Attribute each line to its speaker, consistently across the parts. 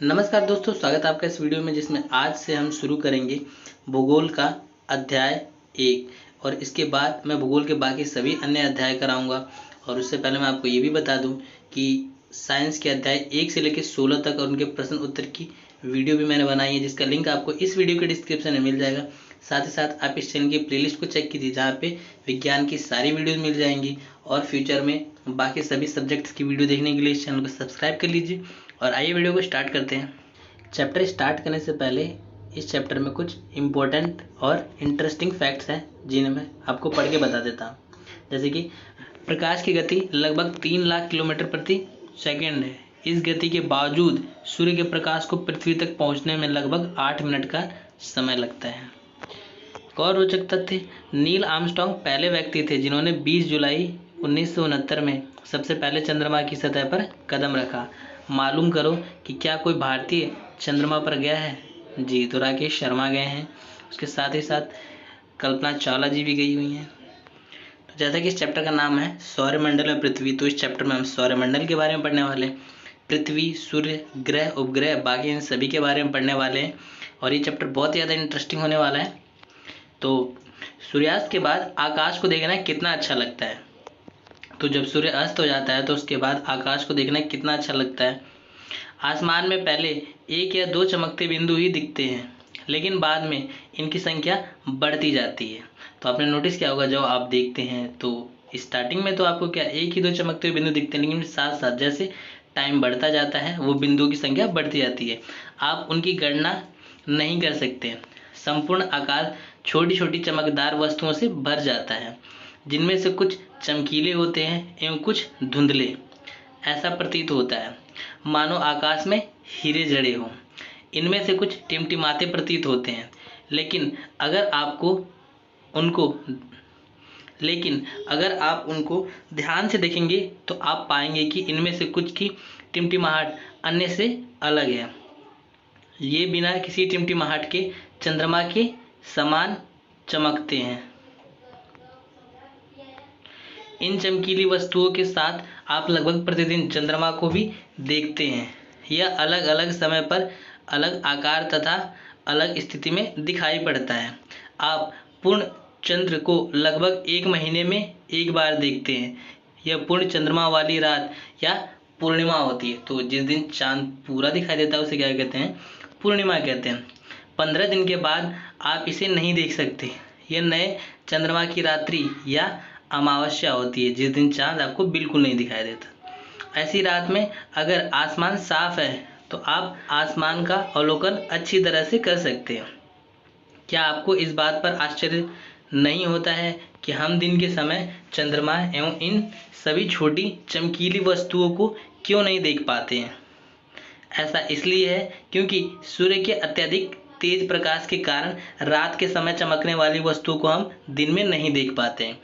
Speaker 1: नमस्कार दोस्तों, स्वागत है आपका इस वीडियो में जिसमें आज से हम शुरू करेंगे भूगोल का अध्याय 1 और इसके बाद मैं भूगोल के बाकी सभी अन्य अध्याय कराऊंगा। और उससे पहले मैं आपको ये भी बता दूं कि साइंस के अध्याय 1 से लेकर 16 तक और उनके प्रश्न उत्तर की वीडियो भी मैंने बनाई है, जिसका लिंक आपको इस वीडियो के डिस्क्रिप्शन में मिल जाएगा। साथ ही साथ आप इस चैनल की प्लेलिस्ट को चेक कीजिए, जहाँ पे विज्ञान की सारी वीडियोज मिल जाएंगी और फ्यूचर में बाकी सभी सब्जेक्ट्स की वीडियो देखने के लिए इस चैनल को सब्सक्राइब कर लीजिए। और आइए वीडियो को स्टार्ट करते हैं। चैप्टर स्टार्ट करने से पहले इस चैप्टर में कुछ इम्पोर्टेंट और इंटरेस्टिंग फैक्ट्स हैं जिन्हें मैं आपको पढ़ के बता देता हूँ। जैसे कि प्रकाश की गति लगभग 3 लाख किलोमीटर प्रति सेकेंड है। इस गति के बावजूद सूर्य के प्रकाश को पृथ्वी तक पहुँचने में लगभग 8 मिनट का समय लगता है। एक और रोचक तथ्य, नील आर्मस्ट्रांग पहले व्यक्ति थे जिन्होंने 20 जुलाई 1969 में सबसे पहले चंद्रमा की सतह पर कदम रखा। मालूम करो कि क्या कोई भारतीय चंद्रमा पर गया है? जी, तो राकेश शर्मा गए हैं। उसके साथ ही साथ कल्पना चावला जी भी गई हुई हैं। तो जैसा कि इस चैप्टर का नाम है सौरमंडल और पृथ्वी, तो इस चैप्टर में हम सौरमंडल के बारे में पढ़ने वाले हैं। पृथ्वी, सूर्य, ग्रह, उपग्रह, बाकी इन सभी के बारे में पढ़ने वाले हैं और ये चैप्टर बहुत ज़्यादा इंटरेस्टिंग होने वाला है। तो सूर्यास्त के बाद आकाश को देखना कितना अच्छा लगता है। तो जब सूर्य अस्त हो जाता है तो उसके बाद आकाश को देखना कितना अच्छा लगता है। आसमान में पहले 1 या 2 चमकते बिंदु ही दिखते हैं, लेकिन बाद में इनकी संख्या बढ़ती जाती है। तो आपने नोटिस किया होगा, जब आप देखते हैं तो स्टार्टिंग में तो आपको क्या 1 ही 2 चमकते हुए बिंदु दिखते हैं, लेकिन साथ साथ जैसे टाइम बढ़ता जाता है वो बिंदुओं की संख्या बढ़ती जाती है। आप उनकी गणना नहीं कर सकते। संपूर्ण आकाश छोटी छोटी चमकदार वस्तुओं से भर जाता है, जिनमें से कुछ चमकीले होते हैं एवं कुछ धुंधले। ऐसा प्रतीत होता है मानो आकाश में हीरे जड़े हों। इनमें से कुछ टिमटिमाते प्रतीत होते हैं, लेकिन अगर आप उनको ध्यान से देखेंगे तो आप पाएंगे कि इनमें से कुछ की टिमटिमाहट अन्य से अलग है। ये बिना किसी टिमटिमाहट के चंद्रमा के समान चमकते हैं। इन चमकीली वस्तुओं के साथ आप लगभग प्रतिदिन चंद्रमा को भी देखते हैं। यह अलग अलग समय पर अलग आकार तथा अलग स्थिति में दिखाई पड़ता है। आप पूर्ण चंद्र को लगभग 1 महीने में एक बार देखते हैं। यह पूर्ण चंद्रमा वाली रात या पूर्णिमा होती है। तो जिस दिन चांद पूरा दिखाई देता है उसे क्या कहते हैं? पूर्णिमा कहते हैं। 15 दिन के बाद आप इसे नहीं देख सकते। यह नए चंद्रमा की रात्रि या अमावस्या होती है, जिस दिन चांद आपको बिल्कुल नहीं दिखाई देता। ऐसी रात में अगर आसमान साफ है तो आप आसमान का अवलोकन अच्छी तरह से कर सकते हैं। क्या आपको इस बात पर आश्चर्य नहीं होता है कि हम दिन के समय चंद्रमा एवं इन सभी छोटी चमकीली वस्तुओं को क्यों नहीं देख पाते हैं? ऐसा इसलिए है क्योंकि सूर्य के अत्यधिक तेज प्रकाश के कारण रात के समय चमकने वाली वस्तुओं को हम दिन में नहीं देख पाते हैं।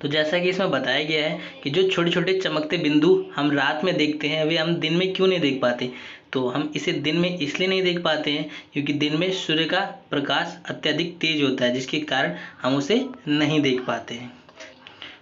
Speaker 1: तो जैसा कि इसमें बताया गया है कि जो छोटे छोटे चमकते बिंदु हम रात में देखते हैं वे हम दिन में क्यों नहीं देख पाते? तो हम इसे दिन में इसलिए नहीं देख पाते हैं क्योंकि दिन में सूर्य का प्रकाश अत्यधिक तेज होता है, जिसके कारण हम उसे नहीं देख पाते हैं।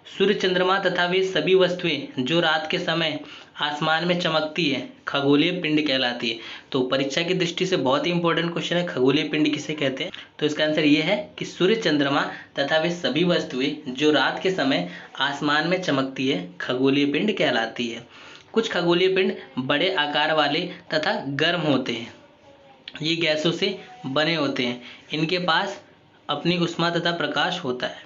Speaker 1: सूर्य, चंद्रमा तथा वे सभी वस्तुएं जो रात के समय आसमान में चमकती है खगोलीय पिंड कहलाती है। तो परीक्षा की दृष्टि से बहुत ही इंपॉर्टेंट क्वेश्चन है, खगोलीय पिंड किसे कहते हैं? तो इसका आंसर ये है कि सूर्य, चंद्रमा तथा वे सभी वस्तुएं जो रात के समय आसमान में चमकती है खगोलीय पिंड कहलाती है। कुछ खगोलीय पिंड बड़े आकार वाले तथा गर्म होते हैं। ये गैसों से बने होते हैं। इनके पास अपनी ऊष्मा तथा प्रकाश होता है,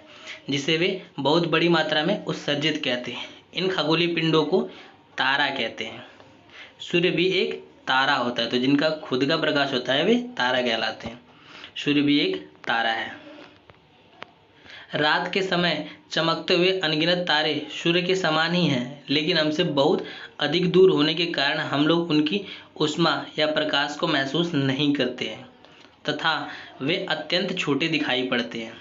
Speaker 1: जिसे वे बहुत बड़ी मात्रा में उत्सर्जित कहते हैं। इन खगोलीय पिंडों को तारा कहते हैं। सूर्य भी एक तारा होता है, तो जिनका खुद का प्रकाश होता है वे तारा कहलाते हैं। सूर्य भी एक तारा है। रात के समय चमकते हुए अनगिनत तारे सूर्य के समान ही हैं, लेकिन हमसे बहुत अधिक दूर होने के कारण हम लोग उनकी ऊष्मा या प्रकाश को महसूस नहीं करते हैं तथा वे अत्यंत छोटे दिखाई पड़ते हैं।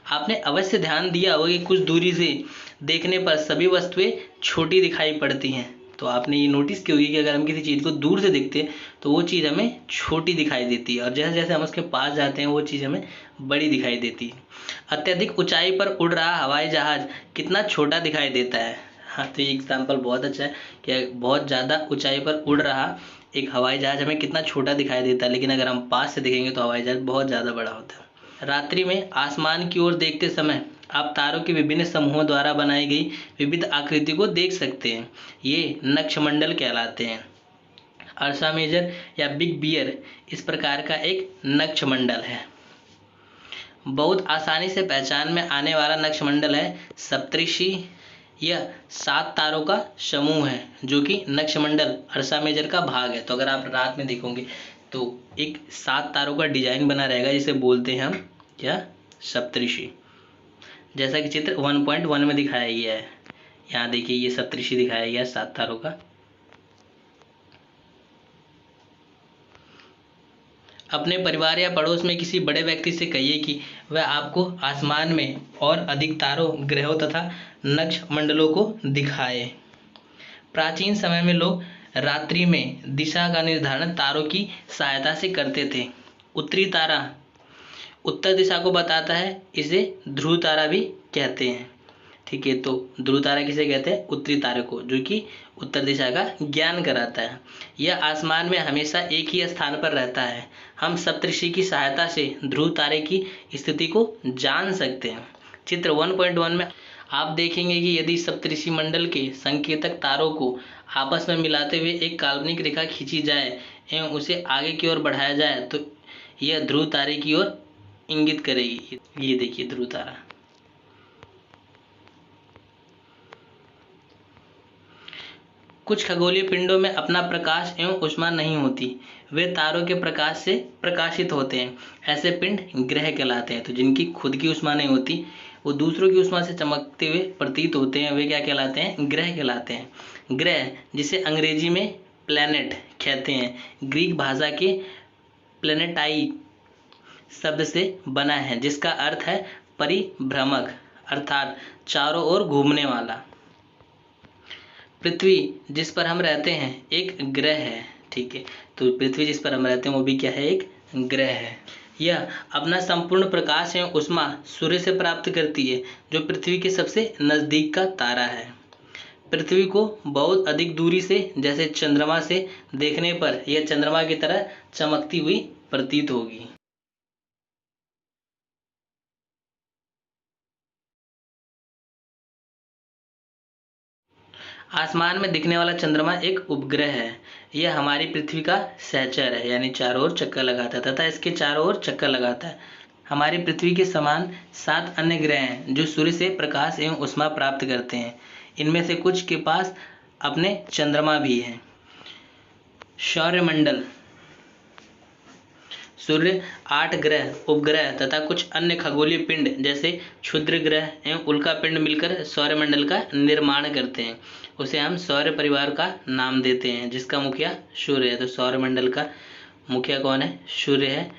Speaker 1: आपने अवश्य ध्यान दिया होगा कि कुछ दूरी से देखने पर सभी वस्तुएं छोटी दिखाई पड़ती हैं। तो आपने ये नोटिस की होगी कि अगर हम किसी चीज़ को दूर से देखते हैं तो वो चीज़ हमें छोटी दिखाई देती है, और जैसे जैसे हम उसके पास जाते हैं वो चीज़ हमें बड़ी दिखाई देती है। अत्यधिक ऊंचाई पर उड़ रहा हवाई जहाज कितना छोटा दिखाई देता है। हाँ, तो ये एग्जाम्पल बहुत अच्छा है कि बहुत ज़्यादा ऊंचाई पर उड़ रहा एक हवाई जहाज हमें कितना छोटा दिखाई देता है, लेकिन अगर हम पास से देखेंगे तो हवाई जहाज बहुत ज़्यादा बड़ा होता है। रात्रि में आसमान की ओर देखते समय आप तारों के विभिन्न समूहों द्वारा बनाई गई विविध आकृति को देख सकते हैं। ये नक्षमंडल कहलाते हैं। अर्सा मेजर या बिग बियर इस प्रकार का एक नक्षमंडल है। बहुत आसानी से पहचान में आने वाला नक्षमंडल है सप्तऋषि। यह 7 तारों का समूह है जो कि नक्षमंडल अर्सा मेजर का भाग है। तो अगर आप रात में देखोगे तो एक 7 तारों का डिजाइन बना रहेगा, जिसे बोलते हैं हम क्या, सप्तऋषि। जैसा कि चित्र 1.1 में दिखाया गया है। यहाँ देखिए ये सप्तऋषि दिखाया गया है 7 तारों का। अपने परिवार या पड़ोस में किसी बड़े व्यक्ति से कहिए कि वह आपको आसमान में और अधिक तारों, ग्रहों तथा नक्षमंडलों को दिखाए। प्राचीन समय में लोग रात्रि में दिशा का निर्धारण तारों की सहायता से करते थे। उत्तरी तारा उत्तर दिशा को बताता है, इसे ध्रुव तारा भी कहते हैं। ठीक है, तो ध्रुव तारा किसे कहते हैं, उत्तरी तारे को, जो कि उत्तर दिशा का ज्ञान कराता है। यह आसमान में हमेशा एक ही स्थान पर रहता है। हम सप्तऋषि की सहायता से ध्रुव तारे की स्थिति को जान सकते हैं। चित्र 1.1 में आप देखेंगे कि यदि सप्तऋषि मंडल के संकेतक तारों को आपस में मिलाते हुए एक काल्पनिक रेखा खींची जाए एवं उसे आगे की ओर बढ़ाया जाए तो यह ध्रुव तारे की ओर इंगित करेगी। ये देखिए ध्रुव तारा। कुछ खगोलीय पिंडों में अपना प्रकाश एवं ऊष्मा नहीं होती, वे तारों के प्रकाश से प्रकाशित होते हैं। ऐसे पिंड ग्रह कहलाते हैं। तो जिनकी खुद की ऊष्मा नहीं होती, वो दूसरों की ऊष्मा से चमकते हुए प्रतीत होते हैं, वे क्या कहलाते हैं, ग्रह कहलाते हैं। ग्रह, जिसे अंग्रेजी में प्लैनेट कहते हैं, ग्रीक भाषा के प्लैनेटाई शब्द से बना है, जिसका अर्थ है परिभ्रमक, अर्थात चारों ओर घूमने वाला। पृथ्वी जिस पर हम रहते हैं एक ग्रह है। ठीक है, तो पृथ्वी जिस पर हम रहते हैं वो भी क्या है, एक ग्रह है। यह अपना संपूर्ण प्रकाश एवं ऊष्मा सूर्य से प्राप्त करती है, जो पृथ्वी के सबसे नजदीक का तारा है। पृथ्वी को बहुत अधिक दूरी से, जैसे चंद्रमा से देखने पर यह चंद्रमा की तरह चमकती हुई प्रतीत होगी। आसमान में दिखने वाला चंद्रमा एक उपग्रह है। यह हमारी पृथ्वी का सहचर है, यानी चारों ओर चक्कर लगाता है तथा इसके चारों ओर चक्कर लगाता है। हमारी पृथ्वी के समान 7 अन्य ग्रह हैं जो सूर्य से प्रकाश एवं ऊष्मा प्राप्त करते हैं। इनमें से कुछ के पास अपने चंद्रमा भी हैं। सौरमंडल। सूर्य, 8 ग्रह, उपग्रह तथा कुछ अन्य खगोलीय पिंड जैसे क्षुद्र ग्रह एवं उल्का पिंड मिलकर सौरमंडल का निर्माण करते हैं। उसे हम सौर परिवार का नाम देते हैं, जिसका मुखिया सूर्य है। तो सौरमंडल का मुखिया कौन है, सूर्य है।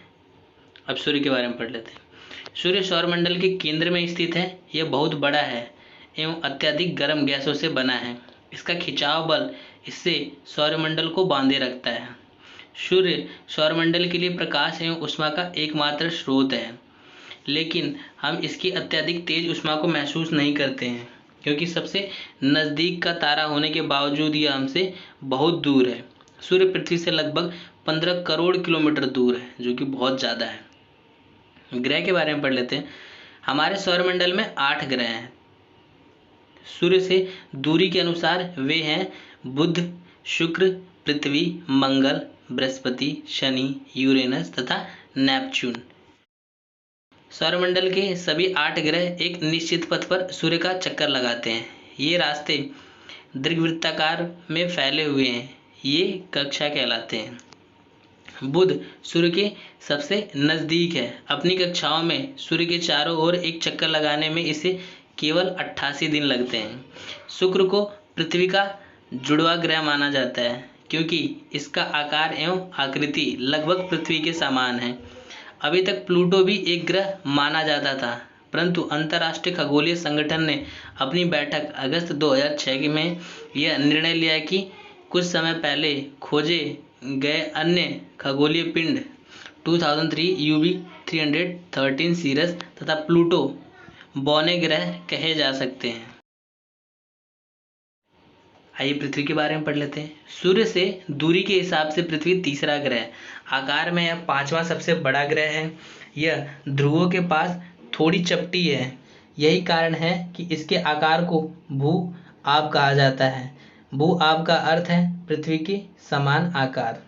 Speaker 1: अब सूर्य के बारे में पढ़ लेते हैं। सूर्य सौरमंडल के केंद्र में स्थित है। यह बहुत बड़ा है एवं अत्यधिक गर्म गैसों से बना है। इसका खिंचाव बल इससे सौरमंडल को बांधे रखता है। सूर्य सौरमंडल के लिए प्रकाश एवं ऊष्मा का एकमात्र स्रोत है, लेकिन हम इसकी अत्यधिक तेज ऊष्मा को महसूस नहीं करते हैं, क्योंकि सबसे नज़दीक का तारा होने के बावजूद यह हमसे बहुत दूर है। सूर्य पृथ्वी से लगभग 15 करोड़ किलोमीटर दूर है, जो कि बहुत ज़्यादा है। ग्रह के बारे में पढ़ लेते हैं। हमारे सौरमंडल में 8 ग्रह हैं। सूर्य से दूरी के अनुसार वे हैं बुध, शुक्र, पृथ्वी, मंगल, बृहस्पति, शनि, यूरेनस तथा नेपच्यून। सौरमंडल के सभी 8 ग्रह एक निश्चित पथ पर सूर्य का चक्कर लगाते हैं। ये रास्ते दीर्घवृत्ताकार में फैले हुए हैं। ये कक्षा कहलाते हैं। बुध सूर्य के सबसे नज़दीक है। अपनी कक्षाओं में सूर्य के चारों ओर एक चक्कर लगाने में इसे केवल 88 दिन लगते हैं। शुक्र को पृथ्वी का जुड़वा ग्रह माना जाता है, क्योंकि इसका आकार एवं आकृति लगभग पृथ्वी के समान है। अभी तक प्लूटो भी एक ग्रह माना जाता था, परंतु अंतर्राष्ट्रीय खगोलीय संगठन ने अपनी बैठक अगस्त 2006 में यह निर्णय लिया कि कुछ समय पहले खोजे गए अन्य खगोलीय पिंड 2003 UV 313 सीरस तथा प्लूटो बौने ग्रह कहे जा सकते हैं। आइए पृथ्वी के बारे में पढ़ लेते हैं। सूर्य से दूरी के हिसाब से पृथ्वी तीसरा ग्रह, आकार में यह पांचवा सबसे बड़ा ग्रह है। यह ध्रुवों के पास थोड़ी चपटी है, यही कारण है कि इसके आकार को भू आप कहा जाता है। भू आप का अर्थ है पृथ्वी के समान आकार।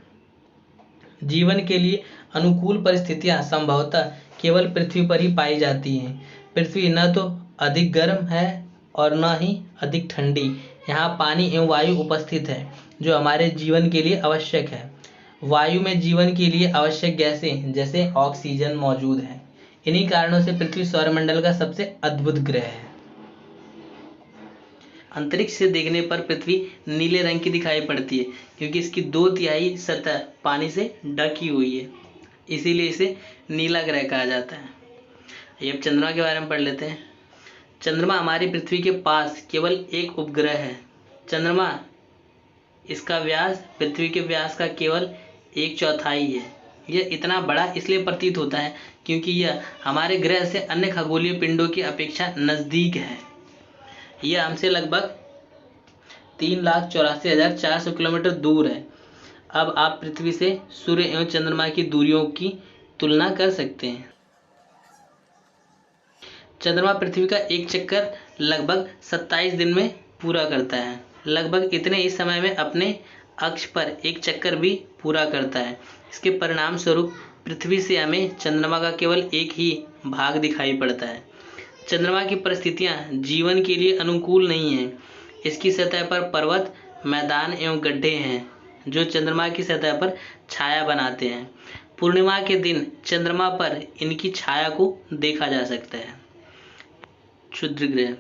Speaker 1: जीवन के लिए अनुकूल परिस्थितियां संभवतः केवल पृथ्वी पर ही पाई जाती हैं। पृथ्वी न तो अधिक गर्म है और न ही अधिक ठंडी। यहाँ पानी एवं वायु उपस्थित है जो हमारे जीवन के लिए आवश्यक है। वायु में जीवन के लिए आवश्यक गैसें जैसे ऑक्सीजन मौजूद है। इन्हीं कारणों से पृथ्वी सौरमंडल का सबसे अद्भुत ग्रह है। अंतरिक्ष से देखने पर पृथ्वी नीले रंग की दिखाई पड़ती है क्योंकि इसकी 2/3 सतह पानी से ढकी हुई है, इसीलिए इसे नीला ग्रह कहा जाता है। ये अब चंद्रमा के बारे में पढ़ लेते हैं। चंद्रमा हमारी पृथ्वी के पास केवल एक उपग्रह है। चंद्रमा, इसका व्यास पृथ्वी के व्यास का केवल 1/4 है। यह इतना बड़ा इसलिए प्रतीत होता है क्योंकि यह हमारे ग्रह से अन्य खगोलीय पिंडों की अपेक्षा नज़दीक है। यह हमसे लगभग 3,84,400 किलोमीटर दूर है। अब आप पृथ्वी से सूर्य एवं चंद्रमा की दूरियों की तुलना कर सकते हैं। चंद्रमा पृथ्वी का एक चक्कर लगभग 27 दिन में पूरा करता है। लगभग इतने ही समय में अपने अक्ष पर एक चक्कर भी पूरा करता है। इसके परिणाम स्वरूप पृथ्वी से हमें चंद्रमा का केवल एक ही भाग दिखाई पड़ता है। चंद्रमा की परिस्थितियां जीवन के लिए अनुकूल नहीं हैं। इसकी सतह पर पर्वत, मैदान एवं गड्ढे हैं जो चंद्रमा की सतह पर छाया बनाते हैं। पूर्णिमा के दिन चंद्रमा पर इनकी छाया को देखा जा सकता है। क्षुद्र ग्रह।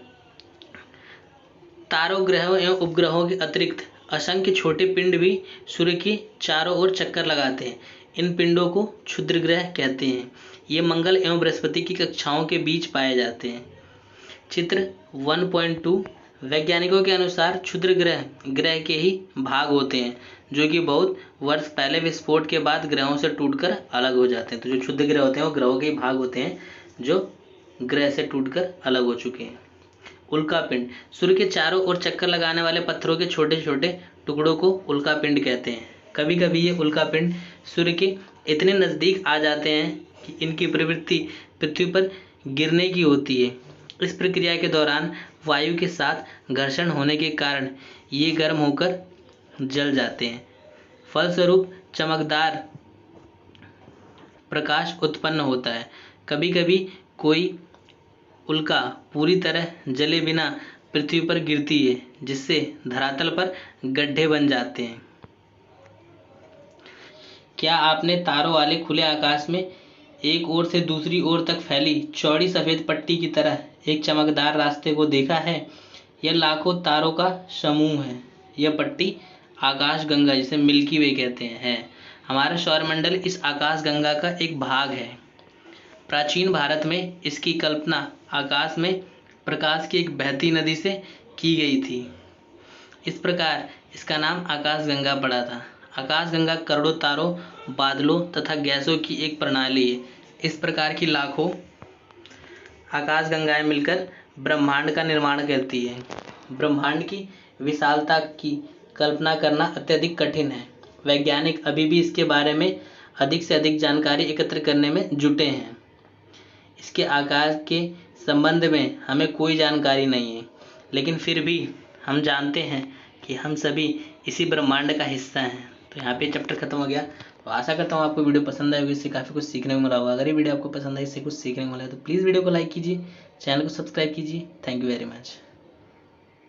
Speaker 1: तारों, ग्रहों एवं उपग्रहों के अतिरिक्त असंख्य छोटे पिंड भी सूर्य की चारों ओर चक्कर लगाते हैं। इन पिंडों को क्षुद्र ग्रह कहते हैं। ये मंगल एवं बृहस्पति की कक्षाओं के बीच पाए जाते हैं। चित्र 1.2। वैज्ञानिकों के अनुसार क्षुद्र ग्रह के ही भाग होते हैं जो कि बहुत वर्ष पहले विस्फोट के बाद ग्रहों से टूटकर अलग हो जाते हैं। तो जो क्षुद्र ग्रह होते हैं वो ग्रहों के ही भाग होते हैं जो ग्रह से टूटकर अलग हो चुके हैं। उल्कापिंड। सूर्य के चारों ओर चक्कर लगाने वाले पत्थरों के छोटे छोटे टुकड़ों को उल्कापिंड कहते हैं। कभी कभी ये उल्कापिंड सूर्य के इतने नज़दीक आ जाते हैं कि इनकी प्रवृत्ति पृथ्वी पर गिरने की होती है। इस प्रक्रिया के दौरान वायु के साथ घर्षण होने के कारण ये गर्म होकर जल जाते हैं। फलस्वरूप चमकदार प्रकाश उत्पन्न होता है। कभी कभी कोई उल्का पूरी तरह जले बिना पृथ्वी पर गिरती है जिससे धरातल पर गड्ढे बन जाते हैं। क्या आपने तारों वाले खुले आकाश में एक ओर से दूसरी ओर तक फैली चौड़ी सफ़ेद पट्टी की तरह एक चमकदार रास्ते को देखा है? यह लाखों तारों का समूह है। यह पट्टी आकाश गंगा, जिसे मिल्की वे कहते हैं, है। हमारा सौरमंडल इस आकाश गंगा का एक भाग है। प्राचीन भारत में इसकी कल्पना आकाश में प्रकाश की एक बहती नदी से की गई थी। इस प्रकार इसका नाम आकाश गंगा पड़ा था। आकाश गंगा करोड़ों तारों, बादलों तथा गैसों की एक प्रणाली है। इस प्रकार की लाखों आकाश गंगाएं मिलकर ब्रह्मांड का निर्माण करती है। ब्रह्मांड की विशालता की कल्पना करना अत्यधिक कठिन है। वैज्ञानिक अभी भी इसके बारे में अधिक से अधिक जानकारी एकत्र करने में जुटे हैं। इसके आकार के संबंध में हमें कोई जानकारी नहीं है, लेकिन फिर भी हम जानते हैं कि हम सभी इसी ब्रह्मांड का हिस्सा हैं। तो यहाँ पे चैप्टर खत्म हो गया। तो आशा करता हूँ आपको वीडियो पसंद आएगी, इससे काफ़ी कुछ सीखने को मिला होगा। अगर ये वीडियो आपको पसंद आई, इससे कुछ सीखने को मिला है तो प्लीज़ वीडियो को लाइक कीजिए, चैनल को सब्सक्राइब कीजिए। Thank you very much.